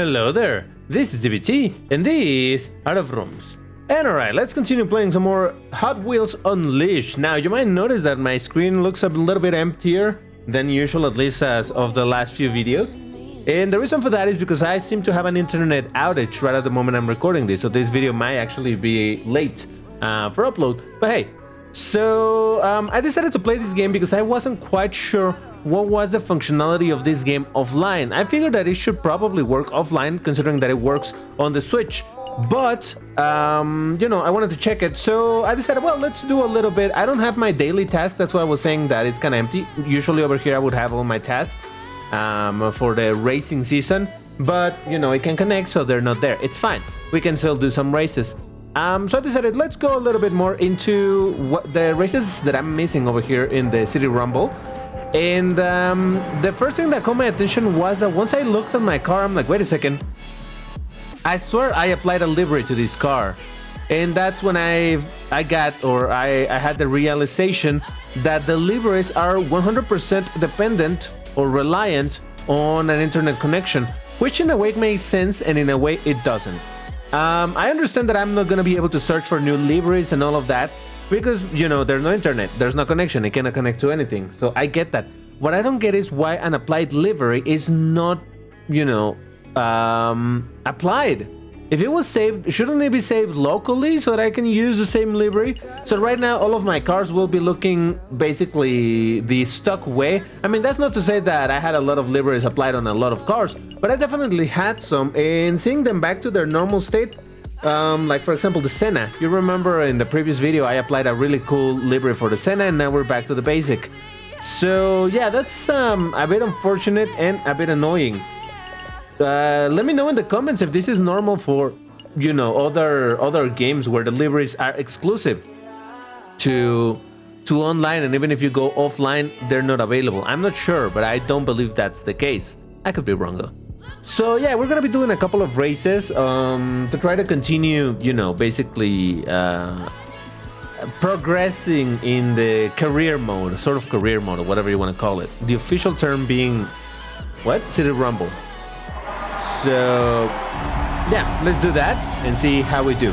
Hello there, this is DBT, and these are the rooms. And alright, let's continue playing some more Hot Wheels Unleashed. Now, you might notice that my screen looks a little bit emptier than usual, at least as of the last few videos. And the reason for that is because I seem to have an internet outage right at the moment I'm recording this, so this video might actually be late for upload. But hey, so I decided to play this game because I wasn't quite sure what was the functionality of this game offline. I figured that it should probably work offline, considering that it works on the Switch. But, you know, I wanted to check it, so I decided, well, let's do a little bit. I don't have my daily tasks, that's why I was saying that it's kind of empty. Usually over here I would have all my tasks for the racing season, but, you know, it can connect, so they're not there. It's fine. We can still do some races. So I decided, let's go a little bit more into what the races that I'm missing over here in the City Rumble. And the first thing that caught my attention was that once I looked at my car, I'm like, wait a second. I swear I applied a livery to this car. And that's when I had the realization that the liveries are 100% dependent or reliant on an internet connection, which in a way makes sense and in a way it doesn't. I understand that I'm not going to be able to search for new liveries and all of that, because, you know, there's no internet, there's no connection, it cannot connect to anything. So I get that. What I don't get is why an applied livery is not, you know, applied. If it was saved, shouldn't it be saved locally so that I can use the same livery? So right now, all of my cars will be looking basically the stock way. I mean, that's not to say that I had a lot of liveries applied on a lot of cars, but I definitely had some, and seeing them back to their normal state, like for example the Senna. You remember in the previous video I applied a really cool livery for the Senna, and now we're back to the basic. So yeah, that's a bit unfortunate and a bit annoying. Let me know in the comments if this is normal for, you know, other games where the liveries are exclusive to online, and even if you go offline they're not available. I'm not sure, but I don't believe that's the case. I could be wrong though. So yeah, we're gonna be doing a couple of races to try to continue, you know, basically progressing in the career mode, sort of career mode, or whatever you want to call it. The official term being what? City Rumble. So yeah, let's do that and see how we do.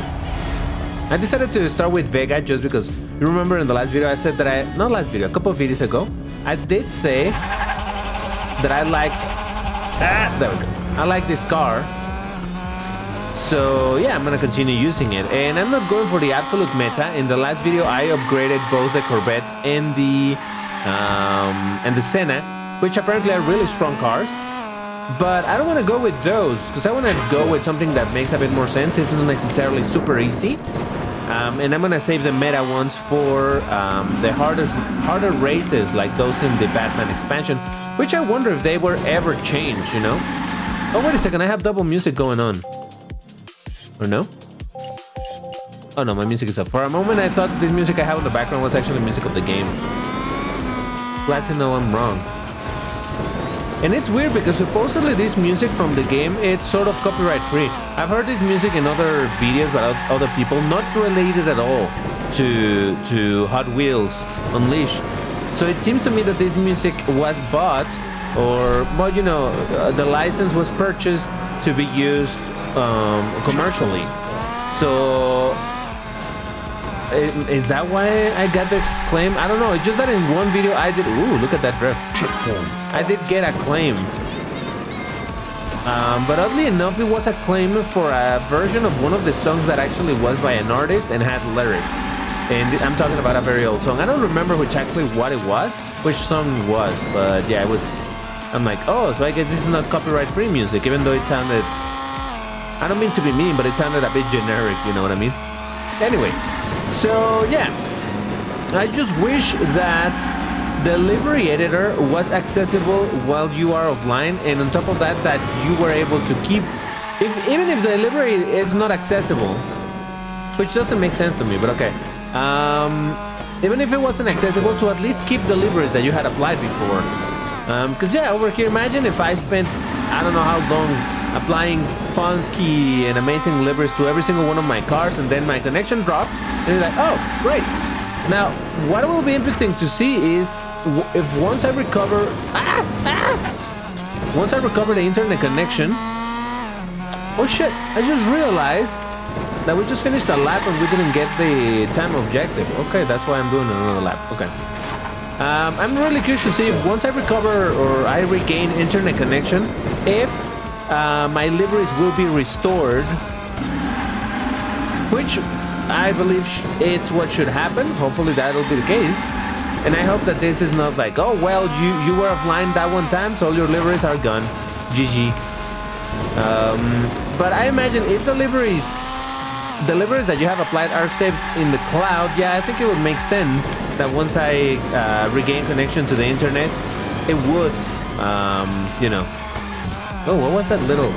I decided to start with Vega just because you remember in the last video I said that not last video, a couple of videos ago, I did say that I liked there we go. I like this car. So yeah, I'm gonna continue using it, and I'm not going for the absolute meta. In the last video I upgraded both the Corvette and the Senna, which apparently are really strong cars. But I don't want to go with those, because I want to go with something that makes a bit more sense. It's not necessarily super easy. And I'm going to save the meta ones for the harder races, like those in the Batman expansion, which I wonder if they were ever changed, you know? Oh, wait a second, I have double music going on. Or no? Oh no, my music is up. For a moment I thought this music I have in the background was actually music of the game. Glad to know I'm wrong. And it's weird because supposedly this music from the game, it's sort of copyright free. I've heard this music in other videos by other people, not related at all to Hot Wheels Unleashed. So it seems to me that this music was bought, or, well, you know, the license was purchased to be used commercially. So is that why I got the claim? I don't know. It's just that in one video I did. Ooh, look at that drift. I did get a claim. But oddly enough, it was a claim for a version of one of the songs that actually was by an artist and had lyrics. And I'm talking about a very old song. I don't remember which song it was, but yeah, it was. I'm like, oh, so I guess this is not copyright-free music, even though it sounded. I don't mean to be mean, but it sounded a bit generic. You know what I mean? Anyway. So yeah, I just wish that the livery editor was accessible while you are offline, and on top of that, that you were able to keep, even if the livery is not accessible, which doesn't make sense to me, but okay. Even if it wasn't accessible, to at least keep the liveries that you had applied before. Because yeah, over here, imagine if I spent, I don't know how long, applying funky and amazing liveries to every single one of my cars, and then my connection drops, and it's like, oh, great. Now, what will be interesting to see is if once I recover the internet connection, Oh shit, I just realized that we just finished a lap and we didn't get the time objective. Okay, that's why I'm doing another lap. Okay. I'm really curious to see if once I recover or I regain internet connection, if my liveries will be restored, which I believe it's what should happen. Hopefully that'll be the case. And I hope that this is not like, oh, well, you were offline that one time, so all your liveries are gone. GG. But I imagine if the liveries that you have applied are saved in the cloud, yeah, I think it would make sense that once I regain connection to the internet, it would, you know. Oh, what was that little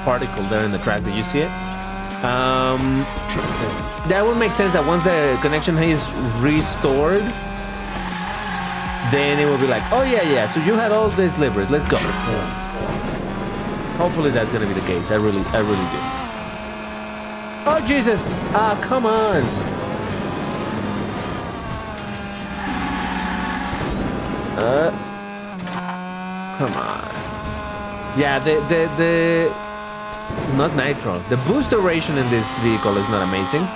particle there in the track? Did you see it? That would make sense that once the connection is restored, then it will be like, oh yeah, so you had all these liveries, let's go. Hopefully that's gonna be the case. I really do. Oh Jesus! Ah, come on! Come on. Yeah, the not nitro. The boost duration in this vehicle is not amazing.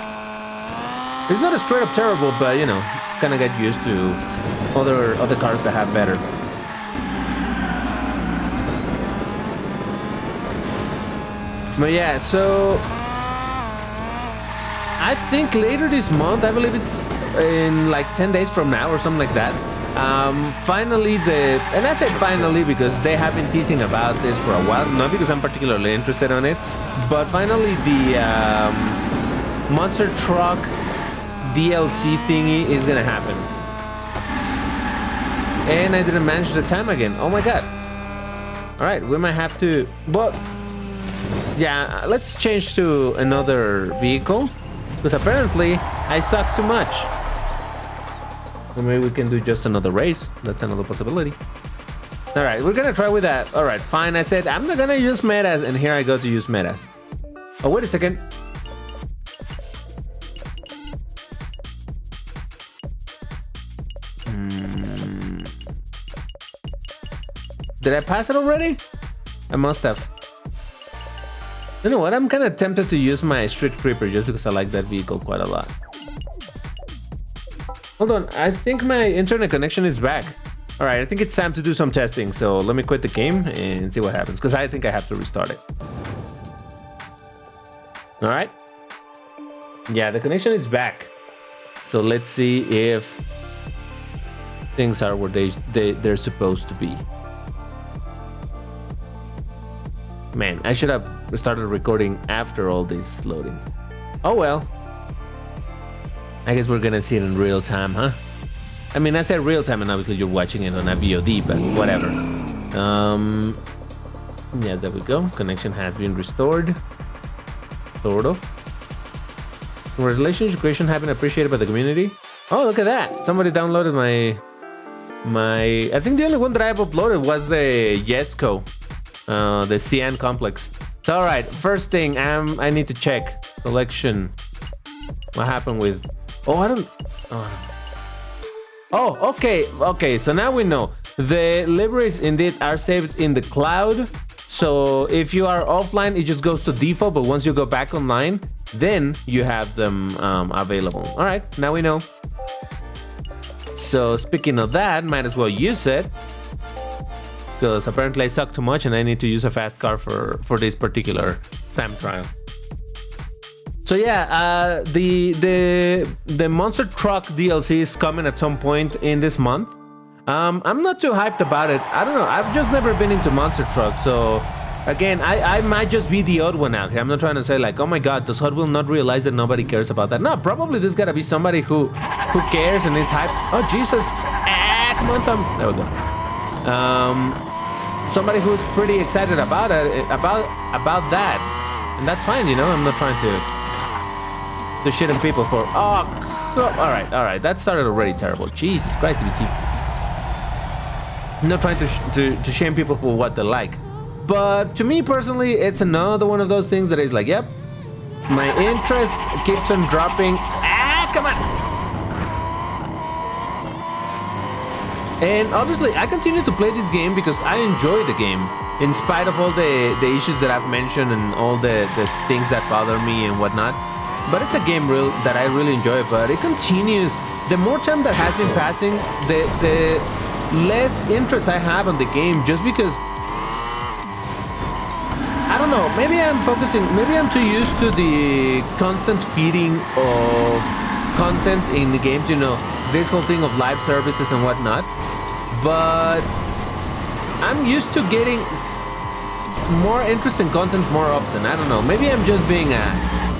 It's not a straight up terrible, but you know, kind of get used to other cars that have better. But yeah, so I think later this month, I believe it's in like 10 days from now or something like that. Finally, and I say finally because they have been teasing about this for a while, not because I'm particularly interested in it, but finally the monster truck DLC thingy is gonna happen. And I didn't manage the time again. Oh my god. All right, we might have to, but yeah, let's change to another vehicle because apparently I suck too much. Or maybe we can do just another race. That's another possibility. All right, we're gonna try with that. All right, fine. I said I'm not gonna use metas, and here I go to use metas. Oh, wait a second. Did I pass it already? I must have. You know what? I'm kind of tempted to use my Street Creeper just because I like that vehicle quite a lot. Hold on, I think my internet connection is back. All right, I think it's time to do some testing. So let me quit the game and see what happens because I think I have to restart it. All right. Yeah, the connection is back. So let's see if things are where they're supposed to be. Man, I should have started recording after all this loading. Oh well. I guess we're gonna see it in real time, huh? I mean, I said real time and obviously you're watching it on a VOD, but whatever. Yeah, there we go. Connection has been restored. Sort of. Congratulations, your creation have been appreciated by the community. Oh, look at that. Somebody downloaded my... I think the only one that I've uploaded was the Yesco. The CN complex. So, all right, first thing I need to check selection. What happened with? Oh, okay. So now we know the liveries indeed are saved in the cloud. So if you are offline, it just goes to default. But once you go back online, then you have them available. All right, now we know. So speaking of that, might as well use it. Because apparently I suck too much and I need to use a fast car for this particular time trial. So yeah, the monster truck DLC is coming at some point in this month. I'm not too hyped about it. I don't know. I've just never been into monster trucks. So again, I might just be the odd one out here. I'm not trying to say like, oh my god, does Hot Wheels not realize that nobody cares about that? No, probably there's gotta be somebody who cares and is hyped. Oh Jesus! Come on, thumb. There we go. Somebody who's pretty excited about it, about that, and that's fine, you know. I'm not trying to shit on people for. Oh, all right. That started already terrible. Jesus Christ, BT. I'm not trying to shame people for what they like, but to me personally, it's another one of those things that is like, yep, my interest keeps on dropping. Come on. And obviously, I continue to play this game because I enjoy the game. in spite of all the issues that I've mentioned and all the things that bother me and whatnot. But it's a game that I really enjoy, but it continues. The more time that has been passing, the less interest I have on the game, just because, I don't know, maybe I'm too used to the constant feeding of content in the games, you know, this whole thing of live services and whatnot. But I'm used to getting more interesting content more often. I don't know, maybe I'm just being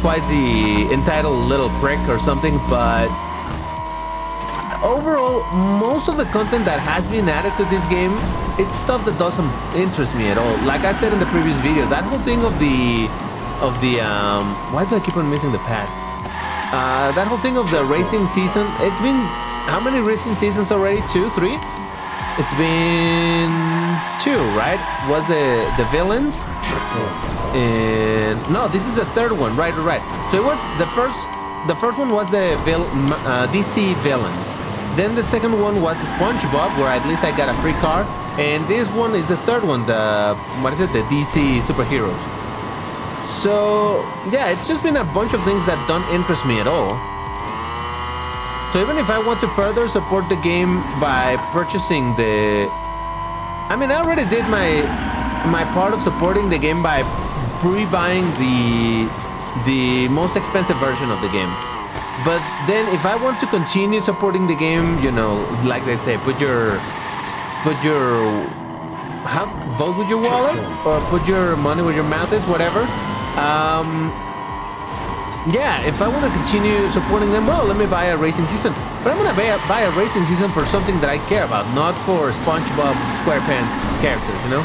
quite the entitled little prick or something, but overall, most of the content that has been added to this game, it's stuff that doesn't interest me at all. Like I said in the previous video, that whole thing of the why do I keep on missing the pad? That whole thing of the racing season, it's been, how many racing seasons already? 2, 3? It's been 2, right? Was the villains? And no, this is the third one, right? So it was the first one was the DC villains. Then the second one was SpongeBob, where at least I got a free car. And this one is the third one, the DC superheroes. So yeah, it's just been a bunch of things that don't interest me at all. So even if I want to further support the game by purchasing I already did my part of supporting the game by pre-buying the most expensive version of the game. But then if I want to continue supporting the game, you know, like they say, vote with your wallet or put your money where your mouth is, whatever. Yeah, if I want to continue supporting them, well, let me buy a racing season. But I'm gonna buy a racing season for something that I care about, not for SpongeBob SquarePants characters, you know?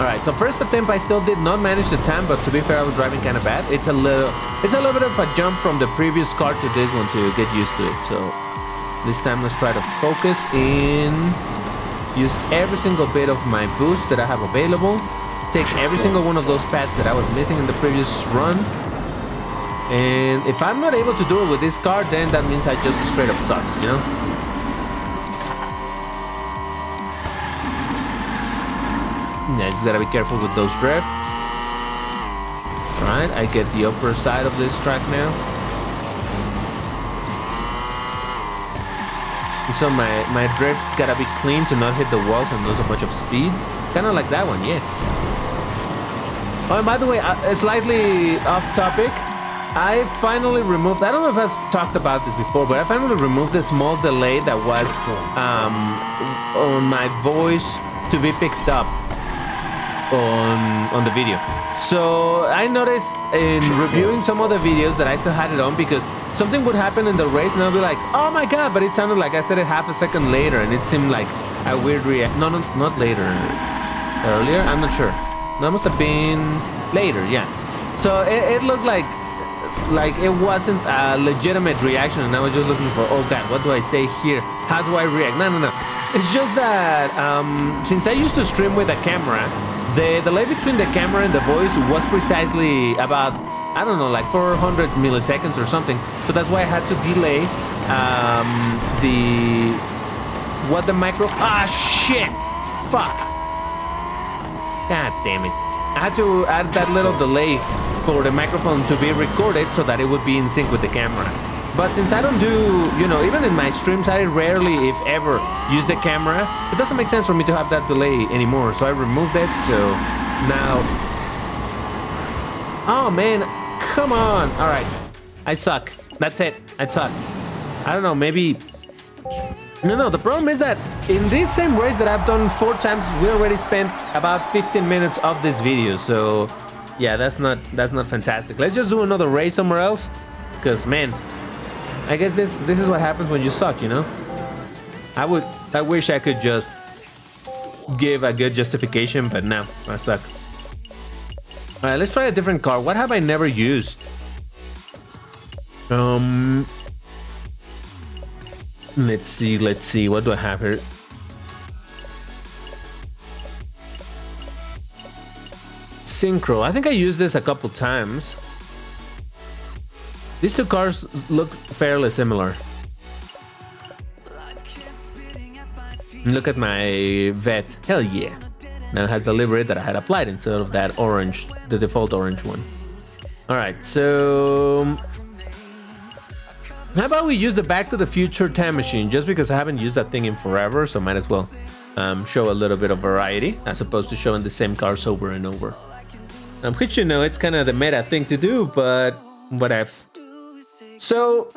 Alright, so first attempt I still did not manage the time, but to be fair, I was driving kind of bad. It's a little bit of a jump from the previous car to this one to get used to it. So this time let's try to focus in, use every single bit of my boost that I have available, take every single one of those pads that I was missing in the previous run. And if I'm not able to do it with this car, then that means I just straight up sucks, you know? Yeah, just gotta be careful with those drifts. Alright, I get the upper side of this track now. And so my drifts gotta be clean to not hit the walls and lose a bunch of speed. Kinda like that one, yeah. Oh, and by the way, slightly off topic, I finally removed, I don't know if I've talked about this before, but I finally removed the small delay that was on my voice to be picked up on the video. So I noticed in reviewing some of the videos that I still had it on because something would happen in the race and I'll be like, oh my god, but it sounded like I said it half a second later and it seemed like a weird reaction. No, not later. Earlier? I'm not sure. That must have been later, yeah. So it looked like it wasn't a legitimate reaction and I was just looking for, oh god, what do I say here? How do I react? No. It's just that since I used to stream with a camera, the delay between the camera and the voice was precisely about, I don't know, like 400 milliseconds or something. So that's why I had to delay the micro. Ah, shit! Fuck! God damn it. I had to add that little delay for the microphone to be recorded so that it would be in sync with the camera. But since I don't do, you know, even in my streams, I rarely, if ever, use the camera, it doesn't make sense for me to have that delay anymore. So I removed it, so now... Oh, man, come on. All right, I suck. That's it, I suck. I don't know, maybe... No, the problem is that in this same race that I've done 4 times, we already spent about 15 minutes of this video, so... Yeah, that's not fantastic. Let's just do another race somewhere else, because, man... I guess this is what happens when you suck, you know? I wish I could just give a good justification, but no, I suck. Alright, let's try a different car. What have I never used? Let's see, what do I have here? Synchro. I think I used this a couple times. These two cars look fairly similar. Look at my vet. Hell yeah. Now it has the livery that I had applied instead of that orange, the default orange one. Alright, so how about we use the Back to the Future time machine, just because I haven't used that thing in forever, so might as well show a little bit of variety as opposed to showing the same cars over and over. Which, you know, it's kind of the meta thing to do, but whatevs. So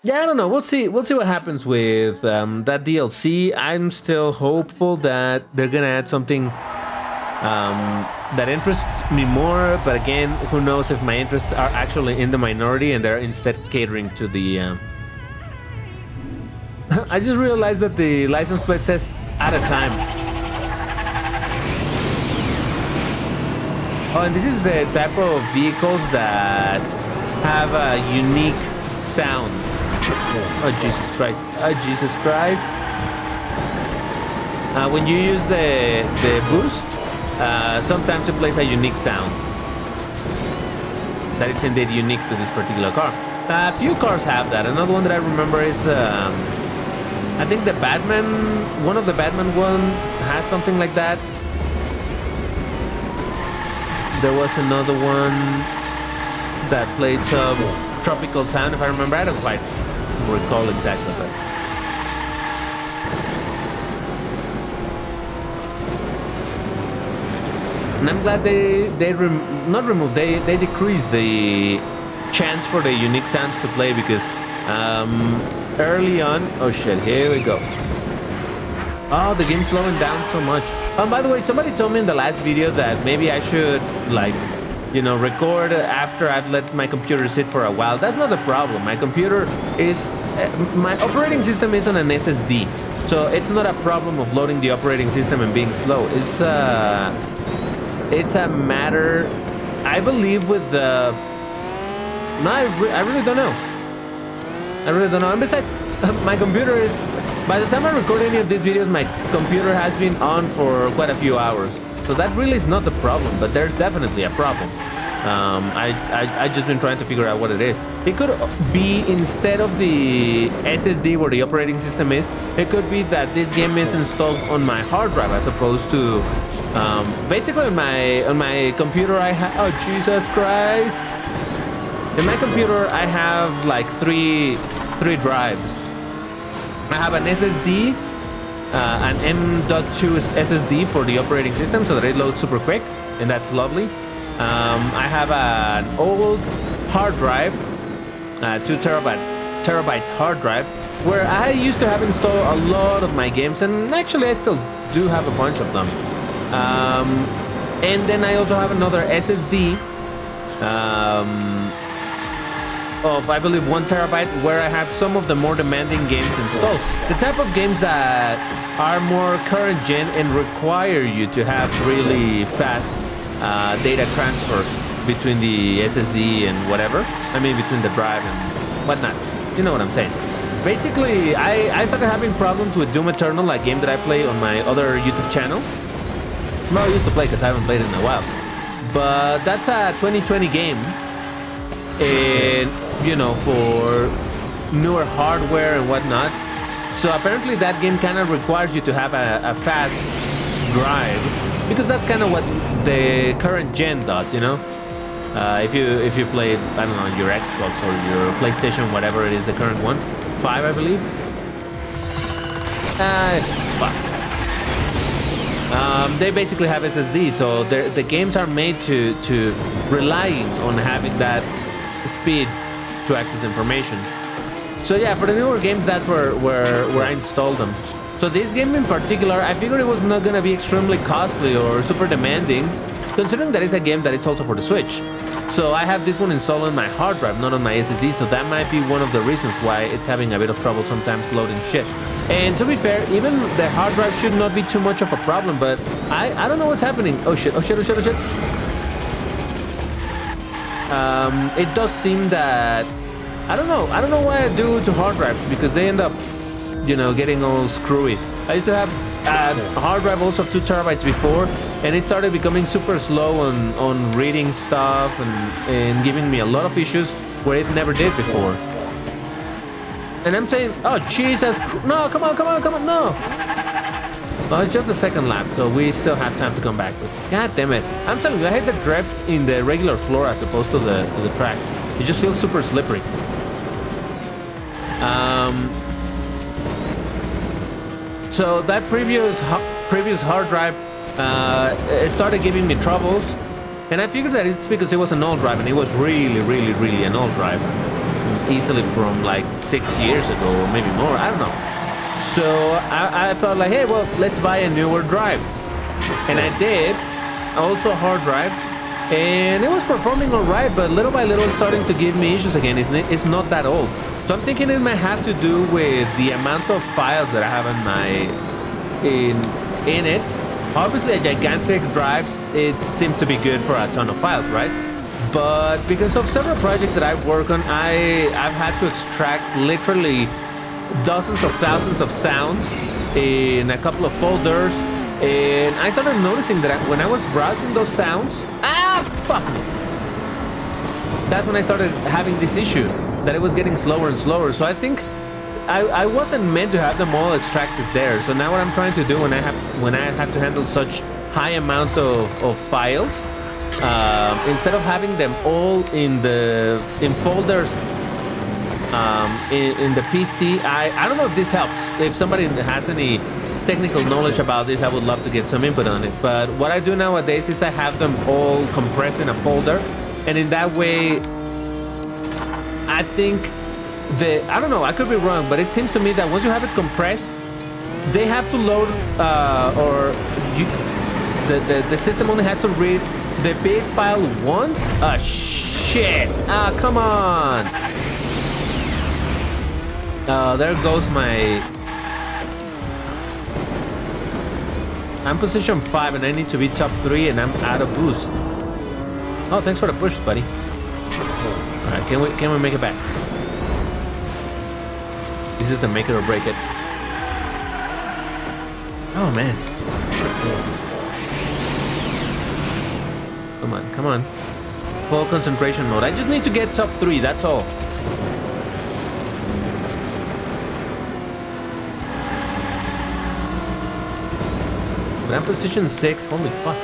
yeah, I don't know. We'll see what happens with that DLC. I'm still hopeful that they're gonna add something that interests me more, but again, who knows if my interests are actually in the minority and they're instead catering to the I just realized that the license plate says "at a time." Oh, and this is the type of vehicles that have a unique sound. Oh, Jesus Christ. Oh, Jesus Christ. When you use the boost, sometimes it plays a unique sound. That it's indeed unique to this particular car. A few cars have that. Another one that I remember is, I think the Batman, one of the Batman one has something like that. There was another one that played some tropical sound, if I remember. I don't quite recall exactly, but and I'm glad they decreased the chance for the unique sounds to play, because early on, oh shit, here we go. Oh, the game's slowing down so much. By the way, somebody told me in the last video that maybe I should, like, you know, record after I've let my computer sit for a while. That's not the problem. My computer is, my operating system is on an SSD, so it's not a problem of loading the operating system and being slow. It's a matter, I believe, with the, no, I really don't know. I really don't know. And besides, my computer is, by the time I record any of these videos, my computer has been on for quite a few hours. So that really is not the problem, but there's definitely a problem. I just been trying to figure out what it is. It could be, instead of the SSD where the operating system is, it could be that this game is installed on my hard drive as opposed to, basically on my computer I have, oh Jesus Christ. In my computer I have like three drives. I have an SSD, an M.2 SSD for the operating system so that it loads super quick, and that's lovely. I have an old hard drive, 2 terabytes hard drive, where I used to have installed a lot of my games, and actually I still do have a bunch of them. And then I also have another SSD of, I believe, 1 terabyte, where I have some of the more demanding games installed. The type of games that are more current gen and require you to have really fast data transfers between the SSD and whatever. I mean, between the drive and whatnot. You know what I'm saying. Basically, I started having problems with Doom Eternal, a game that I play on my other YouTube channel. Well, I used to play because I haven't played it in a while. But that's a 2020 game. And, you know, for newer hardware and whatnot. So apparently that game kind of requires you to have a fast drive, because that's kind of what the current gen does, you know. If you play, I don't know, your Xbox or your PlayStation, whatever it is, the current one, 5, I believe. Fuck. They basically have SSD, so the games are made to relying on having that speed to access information. So yeah, for the newer games, that's where I installed them. So this game in particular, I figured it was not gonna be extremely costly or super demanding, considering that it's a game that it's also for the Switch. So I have this one installed on my hard drive, not on my SSD, so that might be one of the reasons why it's having a bit of trouble sometimes loading shit. And to be fair, even the hard drive should not be too much of a problem, but I don't know what's happening. Oh shit, oh shit, oh shit, oh shit. It does seem that, I don't know why I do to hard drives, because they end up, you know, getting all screwy. I used to have a hard drive also of 2 terabytes before, and it started becoming super slow on reading stuff and giving me a lot of issues where it never did before. And I'm saying, oh Jesus, no, come on, no. Well, it's just the second lap, so we still have time to come back. But god damn it. I'm telling you, I hate the drift in the regular floor as opposed to the track. It just feels super slippery. So that previous hard drive it started giving me troubles. And I figured that it's because it was an old drive, and it was really an old drive. Easily from like 6 years ago or maybe more, I don't know. So I thought like, hey, well, let's buy a newer drive. And I did, also a hard drive. And it was performing all right, but little by little it's starting to give me issues again. It's not that old. So I'm thinking it might have to do with the amount of files that I have in it. Obviously, a gigantic drive, it seems to be good for a ton of files, right? But because of several projects that I've worked on, I've had to extract literally dozens of thousands of sounds in a couple of folders. And I started noticing that when I was browsing those sounds, fuck me. That's when I started having this issue, that it was getting slower and slower. So I think I wasn't meant to have them all extracted there. So now what I'm trying to do when I have to handle such high amount of files, instead of having them all in folders in the PC, I don't know if this helps. If somebody has any technical knowledge about this, I would love to get some input on it. But what I do nowadays is I have them all compressed in a folder, and in that way, I think I don't know, I could be wrong, but it seems to me that once you have it compressed, they have to load, the system only has to read the big file once? Shit. Come on. There goes I'm position 5 and I need to be top 3 and I'm out of boost. Oh, thanks for the push, buddy. Alright, can we make it back? This is the make it or break it. Oh man. Come on. Full concentration mode. I just need to get top 3, that's all. But I'm position 6, holy fuck.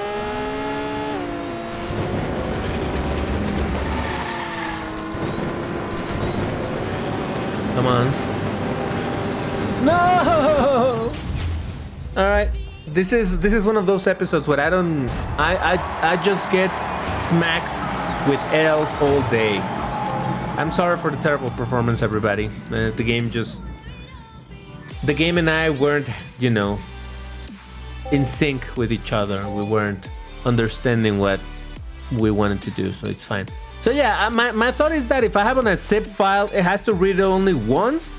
Come on. No! Alright. This is one of those episodes where I just get smacked with L's all day. I'm sorry for the terrible performance, everybody. The game and I weren't, in sync with each other. We weren't understanding what we wanted to do, so it's fine. So yeah, my thought is that if I have on a zip file, it has to read it only once,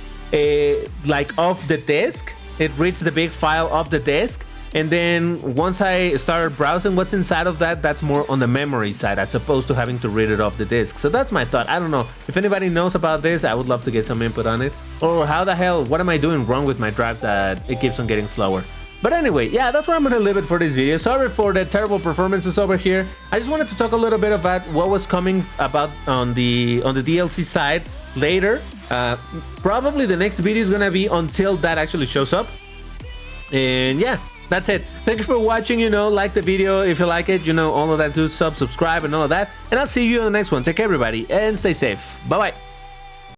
like off the disk. It reads the big file off the disk, and then once I start browsing what's inside of that, that's more on the memory side as opposed to having to read it off the disk. So that's my thought. I don't know if anybody knows about this. I would love to get some input on it, or how the hell, what am I doing wrong with my drive that it keeps on getting slower. But anyway, yeah, that's where I'm gonna leave it for this video. Sorry for the terrible performances over here. I just wanted to talk a little bit about what was coming about on the DLC side later. Probably the next video is gonna be until that actually shows up. And yeah, that's it. Thank you for watching. Like the video if you like it. All of that. Do subscribe and all of that. And I'll see you in the next one. Take care, everybody, and stay safe. Bye bye.